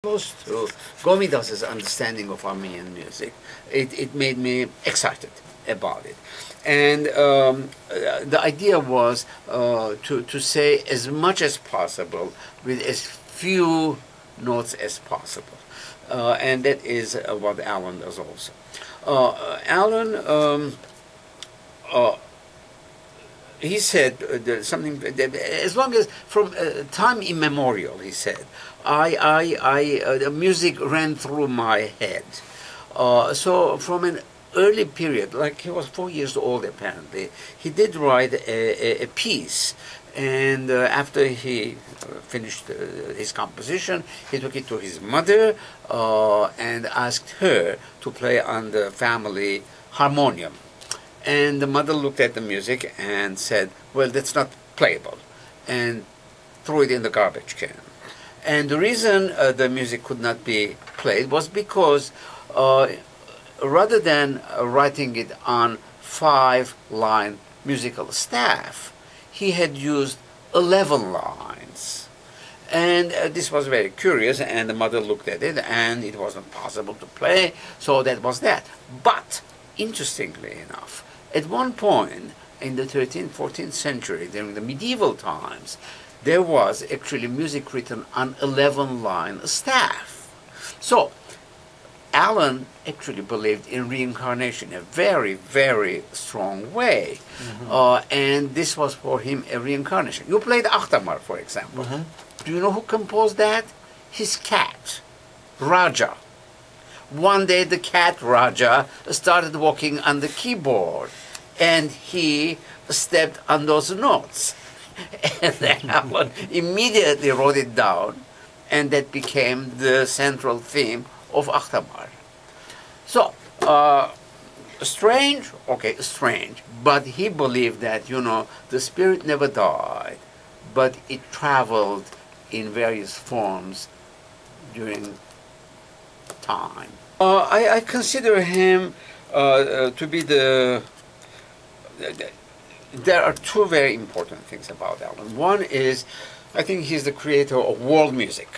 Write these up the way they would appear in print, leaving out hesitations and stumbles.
Opposed to Gomidas's understanding of Armenian music, it made me excited about it. And the idea was to say as much as possible with as few notes as possible. And that is what Alan does also. Alan, he said something, as long as from time immemorial, he said, the music ran through my head. So from an early period, like he was 4 years old apparently, he did write a piece. And after he finished his composition, he took it to his mother and asked her to play on the family harmonium. And the mother looked at the music and said, well, that's not playable, and threw it in the garbage can. And the reason the music could not be played was because rather than writing it on 5-line musical staff, he had used 11 lines. And this was very curious, and the mother looked at it, and it wasn't possible to play, so that was that. But, interestingly enough, at one point in the 13th, 14th century, during the medieval times, there was actually music written on 11-line staff. So, Alan actually believed in reincarnation in a very, very strong way. And this was for him a reincarnation. You played Akhtamar, for example. Do you know who composed that? His cat, Raja. One day the cat, Raja, started walking on the keyboard, and he stepped on those notes. And Alan immediately wrote it down, and that became the central theme of Akhtamar. So, strange, okay, strange, but he believed that, you know, the spirit never died, but it traveled in various forms during time. I consider him to be there are two very important things about Alan. One is, I think he's the creator of world music,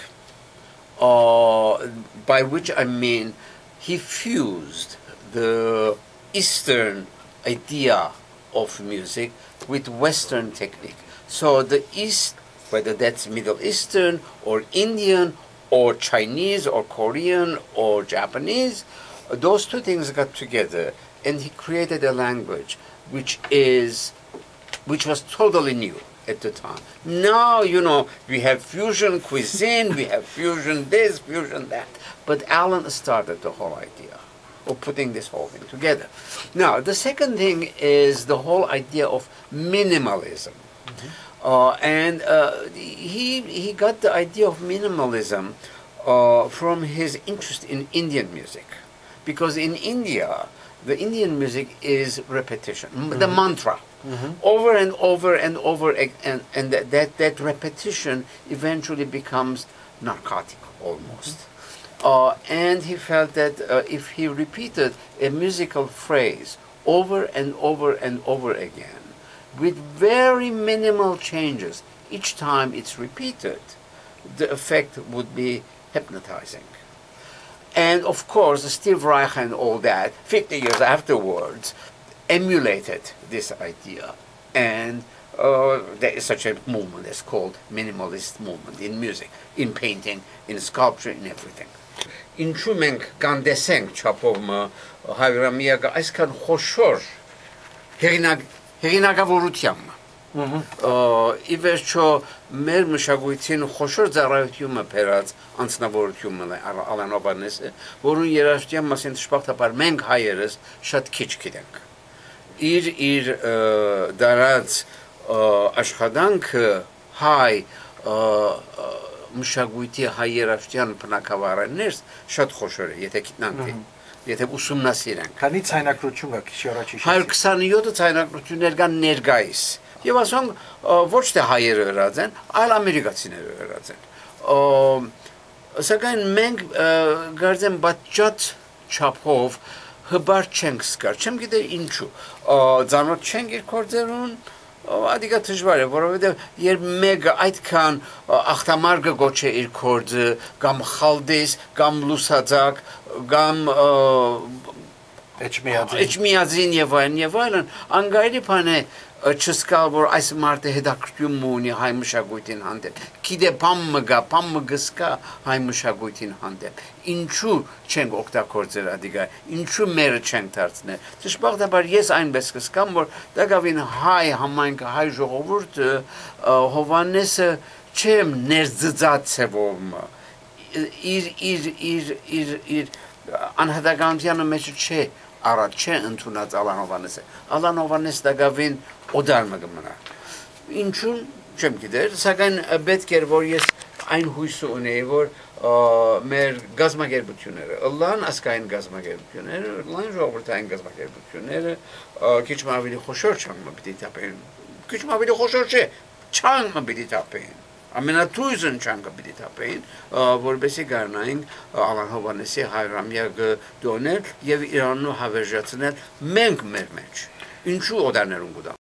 by which I mean he fused the Eastern idea of music with Western technique. So the East, whether that's Middle Eastern or Indian or Chinese or Korean or Japanese, those two things got together, and he created a language which was totally new at the time. Now, you know, we have fusion cuisine, we have fusion this, fusion that. But Alan started the whole idea of putting this whole thing together. Now, the second thing is the whole idea of minimalism. He got the idea of minimalism from his interest in Indian music. Because in India, the Indian music is repetition, the mantra. Over and over and over, and that repetition eventually becomes narcotic almost. And he felt that if he repeated a musical phrase over and over and over again, with very minimal changes, each time it's repeated, the effect would be hypnotizing. And of course, Steve Reich and all that, 50 years afterwards, emulated this idea. And there is such a movement that's called minimalist movement in music, in painting, in sculpture, in everything. Ինչու մենք կանդեսենք չափովը հայրամիակը այսքան խոշոր հեղինակավորությամբ ի վերջո մեր մշակույթին խոշոր ծառայությունը բերած անձնավորությունն է Ալան Հովհաննեսը, որուն երաժշտության մասին դժբախտաբար մենք հայերս շատ քիչ գիտենք։ Իր դարած աշխատանքը հայ մշակույթի հայ երաժշտության բնակավարներս շատ խոշոր է, եթե գիտնանք, եթե ուսումնասիրենք։ Քանի ցայնակրություն կա քիչ առաջ հիշեցի։ 127 ցայնակրություններ կան ներկայիս։ Եվ ասենք ոչ թե հայերը ըրած են, այլ ամերիկացիները ըրած են։ Սակայն մենք գարձեմ բաճած չափով հբար չենք սկար, չեմ գիտե ինչու։ Ձանոթ չենք իր կորձերուն, Ադիգա դժվար է, որովհետև երբ մեկը այդքան ախտամարգը գոչե իր կորձը, կամ խալդես, կամ լուսածակ, կամ Էջմիածին եւ այլն, անգայլի բան է չսկալ, որ այս մարդը հետաքրքրում ունի հայ մշակույթին հանդեպ։ Գիտե բան մը գսկա հայ մշակույթին հանդեպ։ Ինչու չենք օգտագործել ադիգա, ինչու մերը չենք դարձնել։ Դժբախտաբար ես այնպես կսկամ, որ դակավին հայ համայնքը, հայ ժողովուրդը Հովհաննեսը չեմ ներծծած ցևում իր անհատականության մեջ չէ Արադ չէ ընդունած Ալան Հովհաննեսը։ Ալան Հովհաննեսը դակավին օդար մը կմնա։ Ինչու՞ն չեմ գիտեր, սակայն պետք էր որ ես այն հույսը ունեի, որ մեր գազམ་ագերբությունները, լան ասկային գազམ་ագերբությունները, լան ժողովրդային գազམ་ագերբությունները քիչ ավելի խոշոր չան մը պիտի տապեն։ Քիչ ավելի խոշոր չէ, չան մը պիտի տապեն։ Ամենաթույզն չանկը պիտի տապեին, որպեսի գարնային Ալան Հովհաննեսի հայրամյակը դոնել և իրանու հավերժացնել մենք մեր մեջ։ Ինչու օդարներուն գուտան։